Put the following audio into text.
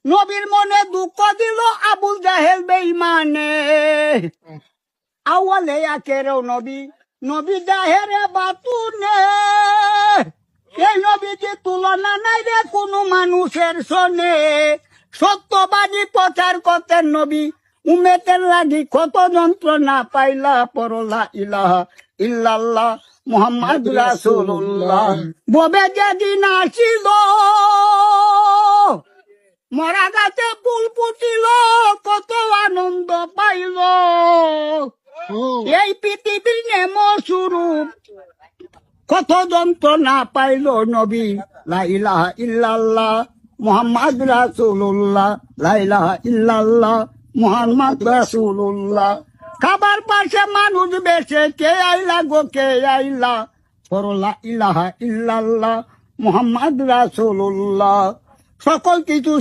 নবীর মনে দুঃখ দিল আবুল জাহেল বেঈমানে। আওয়ালে আখেরেও নবী, নবী জাহেরে বাতুনে। এই নবীজি তুলনা নাই রে কোনো মানুষের সনে। সত্যবাদী প্রচার করতেন নবী, উম্মতের লাগি কত যন্ত্রণা পাইলা। পরলা ইলাহা ইল্লাল্লাহ মুহাম্মদ রাসূলুল্লাহ। ববে যেদিন আসিল মরা গাছে ফুল ফুটিল, কত আনন্দ পাইল। এই পৃথিবীর নেম স্বরূপ কত যন্ত্রণা পাইল নবী। লা ইলাহা ইল্লাল্লাহ মুহাম্মদ রাসূলুল্লাহ, লা ইলাহা ইল্লাল্লাহ মুহাম্মদ রাসূলুল্লাহ। খাবার পাশে মানুষ বেশে কে আইলা গো কে আইলা। পরলা ইলাহা ইল্লাল্লাহ মুহাম্মদ রাসূলুল্লাহ। সকল কিছু